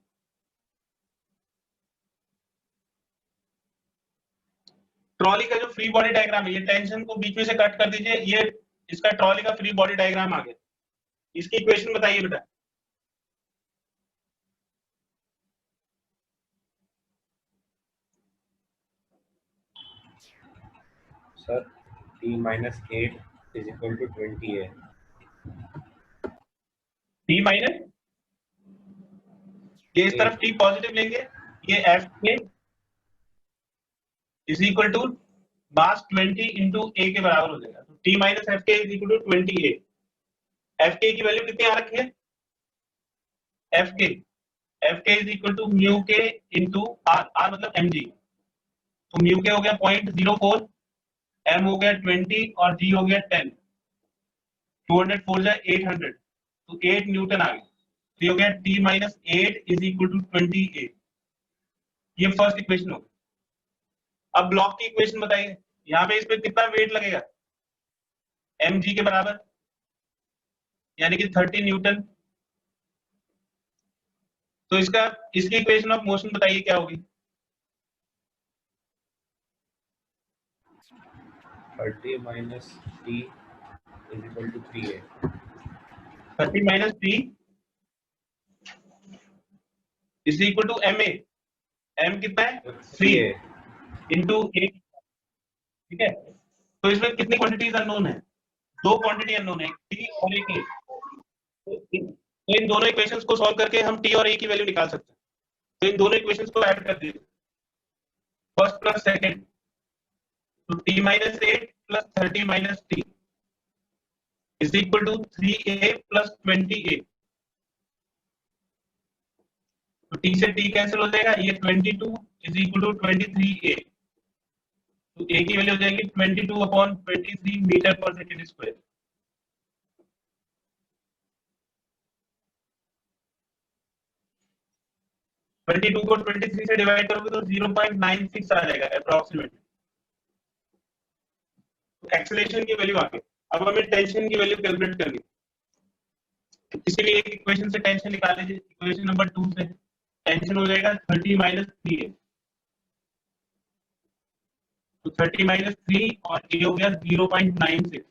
ट्रॉली का जो फ्री बॉडी डायग्राम है, ये टेंशन को बीच में से कट कर दीजिए, ये इसका ट्रॉली का फ्री बॉडी डायग्राम आ गया, इसकी इक्वेशन बताइए बेटा। Sir t minus 8 is equal to 20 है। t माइनस, ये इस तरफ t पॉजिटिव लेंगे, ये F K is equal to mass 20 into A के बराबर हो जाएगा, तो t minus F K is equal to 20 A. F K की वैल्यू कितनी आ रखी है, F K is equal to mu K into R, R मतलब एम जी, तो म्यू के हो गया 0.04, एम हो गया 20 और जी हो गया 10, 204 जा 800, तो 8 न्यूटन आ गया, तो ये हो गया t minus 8 is equal to 20 A, ये फर्स्ट इक्वेशन हो गई। अब ब्लॉक की इक्वेशन बताइए, यहाँ पे इस पे कितना वेट लगेगा, एम जी के बराबर यानी कि 30 न्यूटन, तो इसकी इक्वेशन ऑफ मोशन बताइए क्या होगी, 30 minus t is equal to 3a। 30 minus T is equal to M A, M कितना है 3 इंटू ए, ठीक है, तो इसमें कितनी क्वांटिटीज अननोन है, दो क्वांटिटी अननोन है, टी और ए के, तो इन दोनों इक्वेशंस को सॉल्व करके हम टी और ए की वैल्यू निकाल सकते हैं, तो इन दोनों इक्वेशंस को ऐड कर दीजिए, फर्स्ट प्लस सेकंड, तो t minus 8 plus 30 minus T is equal to 3a plus 20a, तो t से t कैंसिल हो जाएगा, ये 22 इज इक्वल टू 23a, तो a की वैल्यू हो जाएगी 22/23 मीटर पर सेकंड स्क्वायर। ट्वेंटी टू को 23 से डिवाइड करोगे तो 0.96 आ जाएगा अप्रोक्सीमेट, एक्सेलरेशन की वैल्यू आ गई। अब हमें टेंशन की वैल्यू कैलकुलेट करनी, इसीलिए एक इक्वेशन से टेंशन निकाल लीजिए, इक्वेशन नंबर 2 से टेंशन हो जाएगा 30 माइनस 3a, तो 30 माइनस 3 और a हो गया 0.96,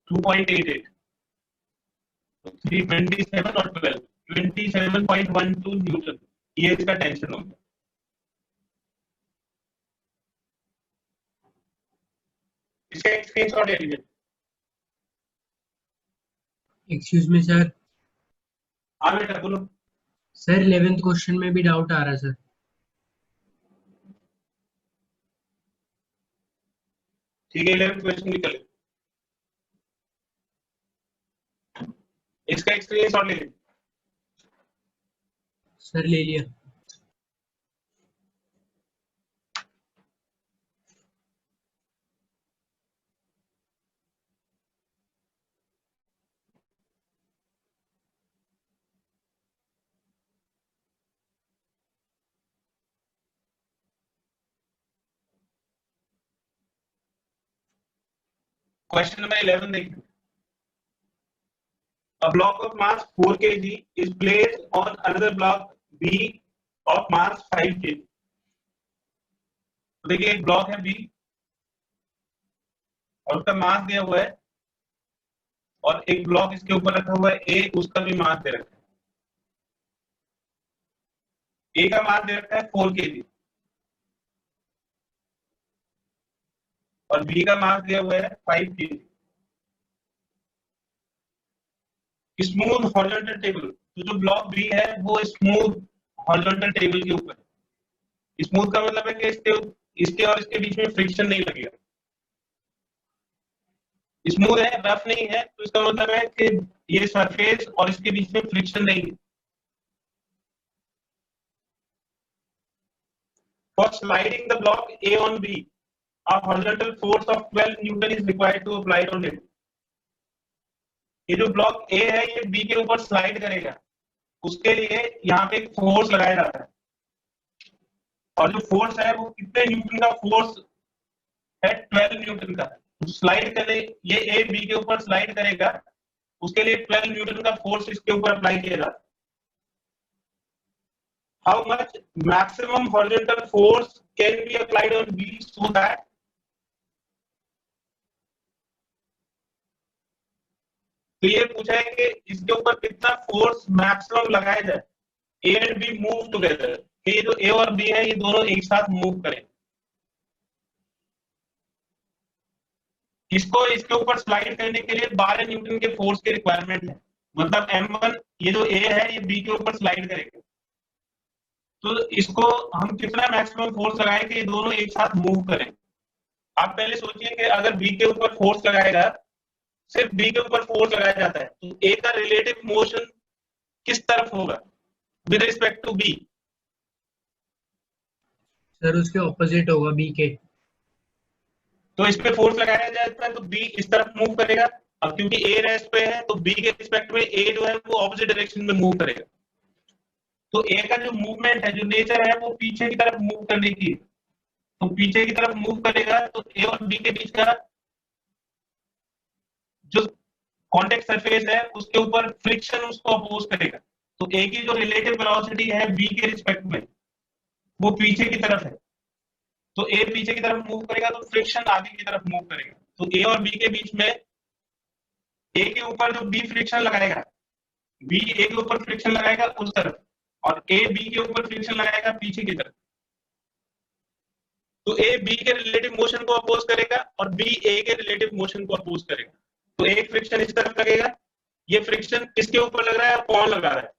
टू 2.88, तो 327 और 12 27.12 न्यूटन, ये इसका टेंशन हो गया। इसका एक स्क्रीनशॉट ले लीजिए। एक्सक्यूज मी सर, हाँ बेटा बोलो। सर 11th क्वेश्चन में भी डाउट आ रहा है सर। ठीक है 11th क्वेश्चन निकले, इसका एक स्क्रीनशॉट ले लीजिए। सर ले लिया। क्वेश्चन नंबर 11 देखिए, a block of mass 4 kg is placed on another block B of mass 5 kg. तो देखिए एक ब्लॉक है बी और उसका मास दिया हुआ है, और एक ब्लॉक इसके ऊपर रखा हुआ है ए, उसका भी मास दे रखा है। ए का मास दे रखा है 4 kg और बी का मास दिया हुआ है 5 kg। स्मूथ हॉरिजॉन्टल टेबल, तो जो ब्लॉक बी है वो स्मूथ हॉरिजॉन्टल टेबल के ऊपर। स्मूथ का मतलब है कि इसके और इसके बीच में फ्रिक्शन नहीं लगेगा। स्मूथ है, रफ नहीं है, तो इसका मतलब है कि ये सरफेस और इसके बीच में फ्रिक्शन नहीं है। For sliding the block A on B, a horizontal force of 12 Newton is required to apply on it. ये जो ब्लॉक A है ये B के ऊपर स्लाइड करेगा, उसके लिए यहाँ पे एक फोर्स लगाया जाता है, और जो फोर्स है वो कितने न्यूटन का फोर्स है? 12 न्यूटन का। स्लाइड करे, ये A B के ऊपर स्लाइड करेगा, उसके लिए 12 न्यूटन का फोर्स इसके ऊपर अप्लाई किया जाता है। How much maximum horizontal force can be applied on B so that तो ये पूछा है कि इसके ऊपर कितना फोर्स मैक्सिमम लगाया जाए, A and B move together, कि ये जो ए और बी है ये दोनों एक साथ मूव करें। इसको इसके ऊपर स्लाइड करने के लिए 12 न्यूटन के फोर्स की रिक्वायरमेंट है। मतलब M1 ये जो ए है ये बी के ऊपर स्लाइड करेगा, तो इसको हम कितना मैक्सिमम फोर्स लगाएं कि ये दोनों एक साथ मूव करें। आप पहले सोचिए कि अगर बी के ऊपर फोर्स लगाएगा, सिर्फ बी के ऊपर फोर्स लगाया जाता है, तो ए का रिलेटिव मोशन किस तरफ होगा with respect to B? Sir उसके ऑपोजिट होगा बी के। तो इस पे फोर्स लगाया जाता है तो बी इस तरफ मूव करेगा। अब क्योंकि ए रेस्ट पे है तो बी के रिस्पेक्ट में ए जो है वो ऑपोजिट डायरेक्शन में मूव करेगा। तो ए का जो मूवमेंट है, जो नेचर है, वो पीछे की तरफ मूव करने की, तो पीछे की तरफ मूव करेगा, तो ए और बी के बीच का जो कॉन्टेक्ट सरफेस है उसके ऊपर फ्रिक्शन उसको अपोज करेगा। तो ए की जो रिलेटिव वेलोसिटी है बी के रिस्पेक्ट में वो पीछे की तरफ है, तो ए पीछे की तरफ मूव करेगा तो फ्रिक्शन आगे की तरफ मूव करेगा। तो ए और बी के बीच में ए के ऊपर जो बी फ्रिक्शन लगाएगा, बी ए के ऊपर फ्रिक्शन लगाएगा उस तरफ, और ए बी के ऊपर फ्रिक्शन लगाएगा पीछे की तरफ। तो ए बी के रिलेटिव मोशन को अपोज करेगा और बी ए के रिलेटिव मोशन को अपोज करेगा। तो एक फ्रिक्शन इस तरफ लगेगा, ये फ्रिक्शन किसके ऊपर लग रहा है, कौन लगा रहा है?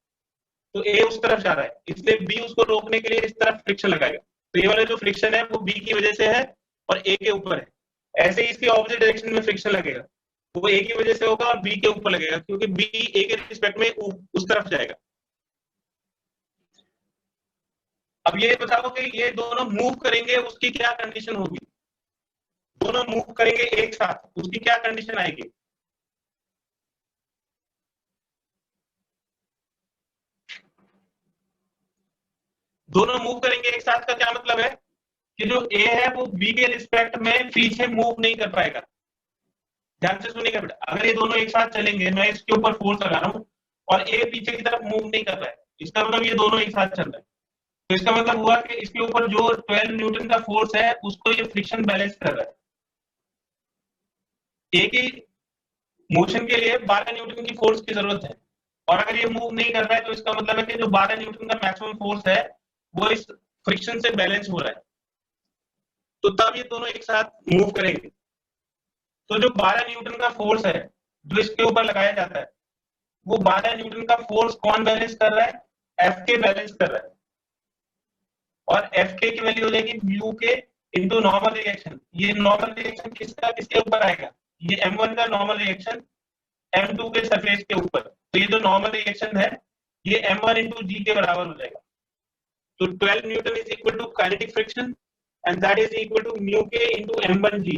तो ए उस तरफ जा रहा है, इसलिए बी उसको रोकने के लिए इस तरफ फ्रिक्शन लगाएगा। तो ये वाला जो फ्रिक्शन है वो बी की वजह से है और ए के ऊपर है। ऐसे ही इसकी ऑपोजिट डायरेक्शन में फ्रिक्शन लगेगा, वो ए की वजह से होगा और बी के ऊपर लगेगा, क्योंकि बी ए के रिस्पेक्ट में उस तरफ जाएगा। अब ये बताओ कि ये दोनों मूव करेंगे उसकी क्या कंडीशन होगी? दोनों मूव करेंगे एक साथ, उसकी क्या कंडीशन आएगी? दोनों मूव करेंगे एक साथ का क्या मतलब है कि जो ए है वो बी के रिस्पेक्ट में पीछे मूव नहीं कर पाएगा। ध्यान से सुनिएगा बेटा, अगर ये दोनों एक साथ चलेंगे, मैं इसके ऊपर फोर्स लगा रहा हूं और ए पीछे की तरफ मूव नहीं कर रहा है, इसका मतलब ये दोनों एक साथ चल रहे हैं। तो इसका मतलब हुआ कि इसके ऊपर जो 12 न्यूटन का फोर्स है उसको ये फ्रिक्शन बैलेंस कर रहा है। ए की मोशन के लिए 12 न्यूटन की फोर्स की जरूरत है, और अगर ये मूव नहीं कर रहा है तो इसका मतलब है कि जो 12 न्यूटन का मैक्सिमम फोर्स है वो इस फ्रिक्शन से बैलेंस हो रहा है, तो तब ये दोनों एक साथ मूव करेंगे। तो जो 12 न्यूटन का फोर्स है जो इसके ऊपर लगाया जाता है, वो 12 न्यूटन का फोर्स कौन बैलेंस कर रहा है? एफ के बैलेंस कर रहा है, और एफ के की वैल्यू हो जाएगी म्यू के इनटू नॉर्मल रिएक्शन। ये नॉर्मल रिएक्शन किसके ऊपर आएगा? ये M1 का नॉर्मल रिएक्शन M2 के सरफेस के ऊपर, तो ये जो नॉर्मल रिएक्शन है ये M1 इंटू जी के बराबर हो जाएगा। तो 12 newton is equal to kinetic friction and that is equal to mu K into M1 G.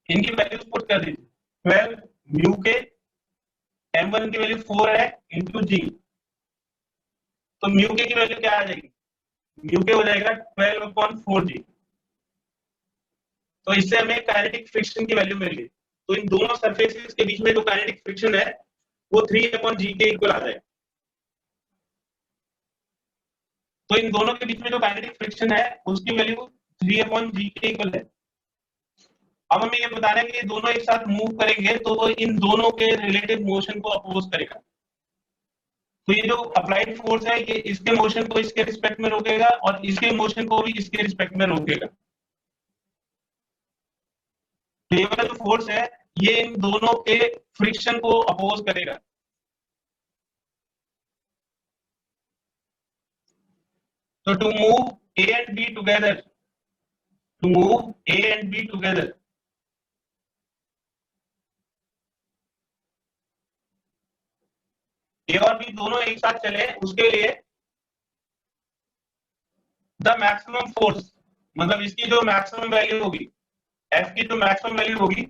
इनकी वैल्यूज पुट कर दीजिए, 12 म्यू के, M1 की वैल्यू 4 है इंटू जी, तो म्यू के की वैल्यू क्या आ जाएगी? म्यू के हो जाएगा 12/4g। तो इससे हमें काइनेटिक फ्रिक्शन की वैल्यू मिल गई। तो इन दोनों सरफेसेस के बीच में जो काइनेटिक फ्रिक्शन है वो 3/g के इक्वल आ जाएगा। तो इन दोनों के बीच में जो काइनेटिक फ्रिक्शन है उसकी वैल्यू 3/g के इक्वल है। अब हमें ये बताना है कि ये दोनों एक साथ मूव करेंगे तो वो इन दोनों के रिलेटिव मोशन को अपोज करेगा। तो ये जो अप्लाइड फोर्स है ये इसके मोशन को इसके रिस्पेक्ट में रोकेगा और इसके मोशन को भी इसके रिस्पेक्ट में रोकेगा। तो ये वाला जो फोर्स है ये इन दोनों के फ्रिक्शन को अपोज करेगा। So to move A and B together, to move A and B together, A और B दोनों एक साथ चले उसके लिए द मैक्सिमम फोर्स, मतलब इसकी जो मैक्सिमम वैल्यू होगी, F की जो मैक्सिमम वैल्यू होगी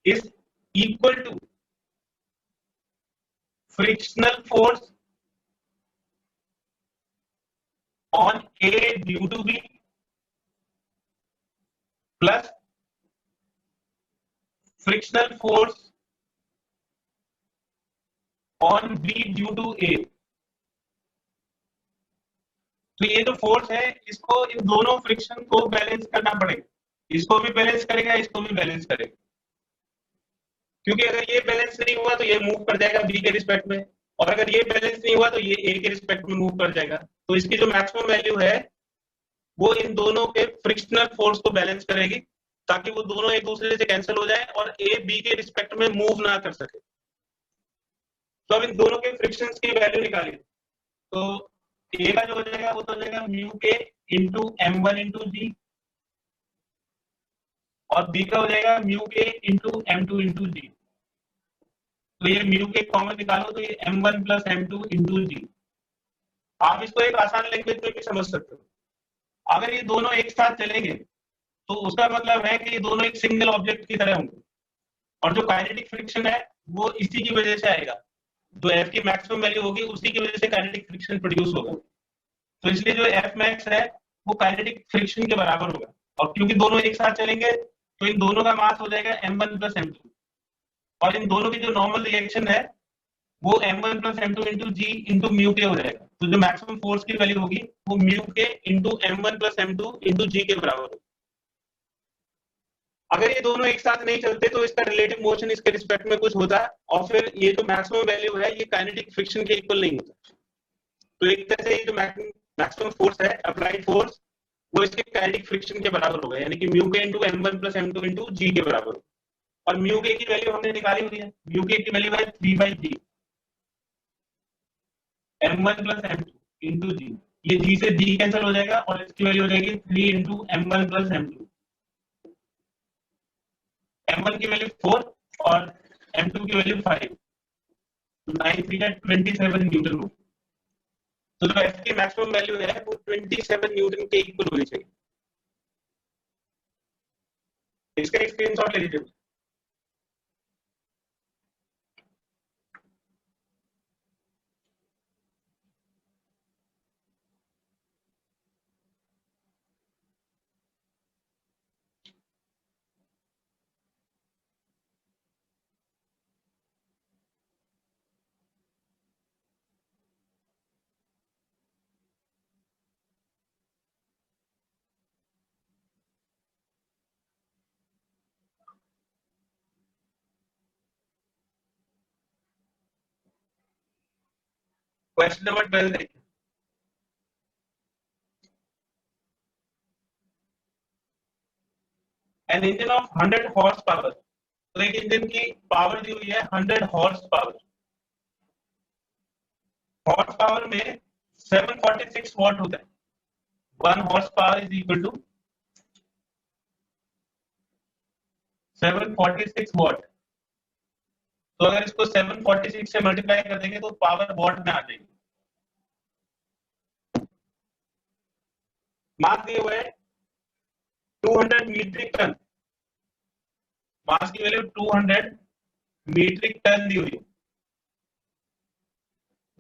is equal to frictional force on A due to B plus frictional force on B due to A। तो ये जो फोर्स है इसको इन दोनों फ्रिक्शन को बैलेंस करना पड़ेगा, इसको भी बैलेंस करेगा इसको भी बैलेंस करेगा, क्योंकि अगर ये बैलेंस नहीं हुआ तो ये मूव कर जाएगा B के रिस्पेक्ट में, और अगर ये बैलेंस नहीं हुआ तो ये A के रिस्पेक्ट में मूव कर जाएगा। तो इसकी जो मैक्सिमम वैल्यू है वो इन दोनों के फ्रिक्शनल फोर्स को बैलेंस करेगी ताकि वो दोनों एक दूसरे से कैंसिल हो जाए और A B के रिस्पेक्ट में मूव ना कर सके। तो अब इन दोनों के फ्रिक्शंस की वैल्यू निकालिए। तो A का जो हो जाएगा वो तो हो जाएगा mu K into M1 into जी, और B का हो जाएगा mu K into M2 into जी। तो ये म्यू के कॉमन निकालो तो ये M1 प्लस M2 इंटू जी। आप इसको एक आसान लैंग्वेज में भी समझ सकते हो। अगर ये दोनों एक साथ चलेंगे तो उसका मतलब है कि ये दोनों एक सिंगल ऑब्जेक्ट की तरह होंगे, और जो काइनेटिक फ्रिक्शन है वो इसी की वजह से आएगा, जो F की मैक्सिमम वैल्यू होगी उसी की वजह से काइनेटिक फ्रिक्शन प्रोड्यूस होगा। तो इसलिए जो F मैक्स है वो काइनेटिक फ्रिक्शन के बराबर होगा, और क्योंकि दोनों एक साथ चलेंगे तो इन दोनों का मास हो जाएगा M1 प्लस M2, और इन दोनों की जो नॉर्मल रिएक्शन है वो M1 प्लस M2 इंटू जी इंटू म्यू के हो जाएगा। तो जो मैक्सिमम फोर्स की वैल्यू होगी वो mu K into M1 plus M2 into जी के बराबर होगी। अगर ये दोनों एक साथ नहीं चलते तो इसका रिलेटिव मोशन इसके रिस्पेक्ट में कुछ होता है, और फिर ये जो मैक्सिमम वैल्यू है ये काइनेटिक फ्रिक्शन के इक्वल नहीं होता। तो एक तरह से ये जो मैक्सिमम फोर्स है अप्लाइड फोर्स वो इसके काइनेटिक फ्रिक्शन के बराबर होगा, यानी कि mu K into M1 plus M2 into जी के बराबर होगा। और म्यू के की वैल्यू हमने निकाली हुई है, म्यू के की वैल्यू है 3/g, M1 plus M2 into जी। ये जी से जी कैंसिल हो जाएगा और इसकी वैल्यू हो जाएगी 3 into M1 plus M2। M1 की वैल्यू 4 और M2 की वैल्यू 5, 9 3 27 न्यूटन हो। तो जो F की मैक्सिमम वैल्यू है वो 27 न्यूटन के इक्वल होनी चाहिए। इसका एक स्क्रीनशॉट ले लीजिए। क्वेश्चन नंबर 12 देखिए। An engine of 100 horsepower, तो एक इंजन की पावर दी हुई है 100 हॉर्स पावर। हॉर्स पावर में 746 वॉट होता है। 1 horsepower is equal to 746 watt. तो अगर इसको 746 से मल्टीप्लाई कर देंगे तो पावर वॉट में आ जाएगी। मास दिए हुए 200 मीट्रिक टन, मास की वैल्यू 200 मीट्रिक टन दी हुई।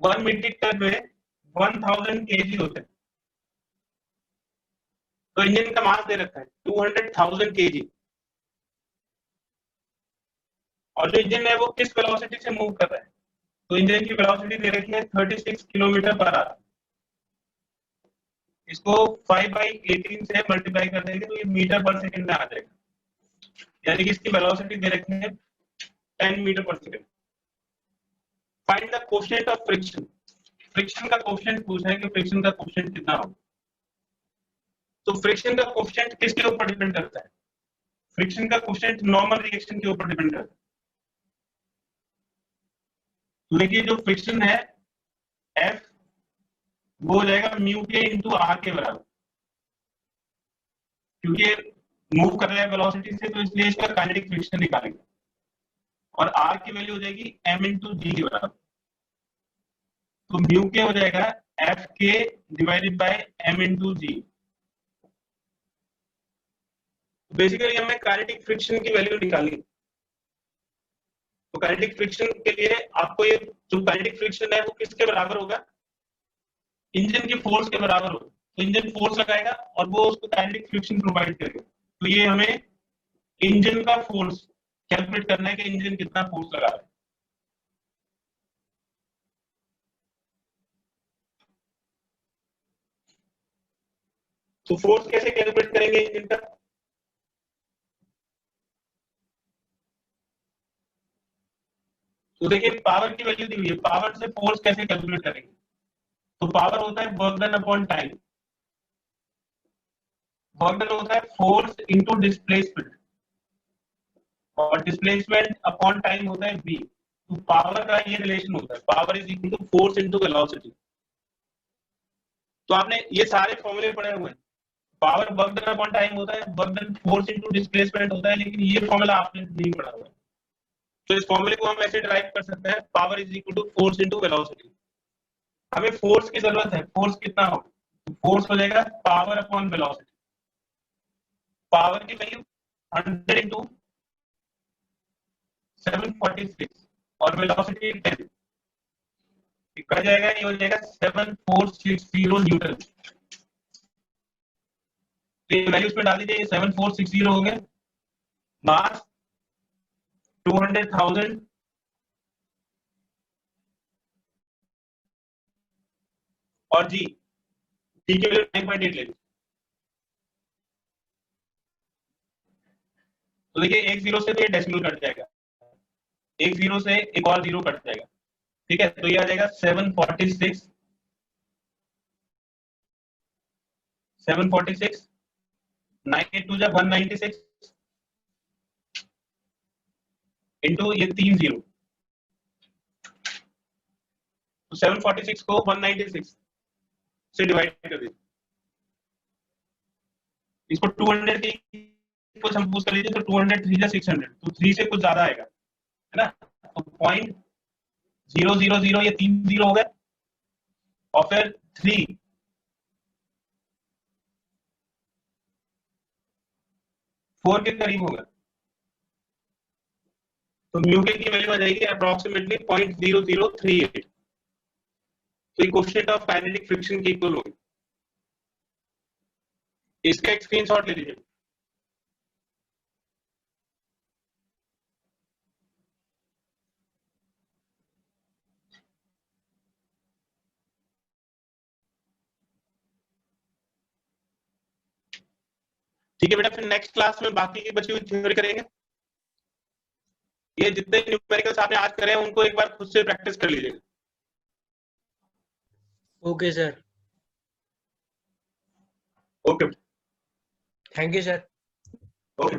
1 मीट्रिक टन में 1000 केजी होते हैं। तो इंजन का मास दे रखा है 200,000 केजी, और जो इंजन है वो किस वेलोसिटी से मूव कर रहा है, तो इंजन की वेलोसिटी दे रखी है 36 किलोमीटर पर आवर। इसको 5/18 से मल्टीप्लाई कर देंगे तो ये मीटर पर सेकंड में आ जाएगा, यानी कि इसकी वेलोसिटी दे रखी है 10 मीटर पर second. Find the coefficient of friction. Friction का कोएफिशिएंट पूछा है कि फ्रिक्शन का कोएफिशिएंट कितना होगा। तो फ्रिक्शन का कोएफिशिएंट किसके ऊपर डिपेंड करता है? फ्रिक्शन का कोएफिशिएंट नॉर्मल रिएक्शन के ऊपर डिपेंड करता है। तो देखिए जो फ्रिक्शन है F वो हो जाएगा म्यू के इंटू आर के बराबर, क्योंकि मूव कर रहा है वेलोसिटी से, तो इसलिए इसका काइनेटिक फ्रिक्शन निकालेंगे और आर की वैल्यू हो जाएगी m इंटू जी के बराबर। तो म्यू के हो जाएगा F के divided by m into G. Basically हमें काइनेटिक फ्रिक्शन की वैल्यू निकालनी। तो काइनेटिक फ्रिक्शन के लिए आपको ये जो काइनेटिक फ्रिक्शन है वो किसके बराबर होगा? इंजन की फोर्स के बराबर होगा। तो इंजन फोर्स लगाएगा और वो उसको काइनेटिक फ्रिक्शन प्रोवाइड करेगा। तो ये हमें इंजन का फोर्स कैलकुलेट करना है कि इंजन कितना फोर्स लगा रहा है। तो फोर्स कैसे कैलकुलेट करेंगे इंजन का? तो देखिए पावर की वैल्यू दी हुई है, पावर से फोर्स कैसे कैलकुलेट करेंगे? तो पावर होता है work done upon time. Work done होता है फोर्स इंटू डिस्प्लेसमेंट और डिस्प्लेसमेंट अपॉन टाइम होता है v। तो पावर का ये रिलेशन होता है, power is equal to force into velocity. तो आपने ये सारे फॉर्मूले पढ़े हुए हैं। Power work done upon time होता है, work done force into displacement होता है, लेकिन ये फॉर्मूला आपने नहीं पढ़ा हुआ है। तो इस फॉर्मूले को हम ऐसे डिराइव कर सकते हैं, power is equal to force into velocity. हमें फोर्स की जरूरत है, फोर्स कितना होगा? तो फोर्स हो जाएगा पावर अपॉन वेलोसिटी। पावर की वैल्यू 100 इंटू 746 और वेलोसिटी 10 कर जाएगा, ये हो जाएगा 7460 न्यूटन। तो ये वैल्यू इसमें डाल दीजिए, 7460 हो गया। मास 200,000 और जी की वैल्यू 9.8 ले। तो देखिए एक जीरो से तो ये डेसिमल कट जाएगा, एक जीरो से एक और जीरो कट जाएगा, ठीक है। तो ये आ जाएगा 746 982 जा 196 इंटू ये 3 जीरो। तो 746 को 196 से डिवाइड कर दीजिए। इसको 200 की कुछ हम पूछ कर लीजिए, तो 203 जा 600, तो 3 से कुछ ज्यादा आएगा, है ना। तो 0.000 ये 3 जीरो हो गए और फिर 3 4 के करीब होगा। तो म्यू के की वैल्यू आ जाएगी अप्रोक्सीमेटली 0.0038। तो ये कोएफिशिएंट ऑफ काइनेटिक फ्रिक्शन की इक्वल होगी। इसका एक स्क्रीनशॉट ले लीजिए। ठीक है बेटा, फिर नेक्स्ट क्लास में बाकी की बची हुई थ्योरी करेंगे। ये जितने न्यूमेरिकल्स आपने आज करे हैं उनको एक बार खुद से प्रैक्टिस कर लीजिएगा। Okay sir, okay thank you sir. Okay.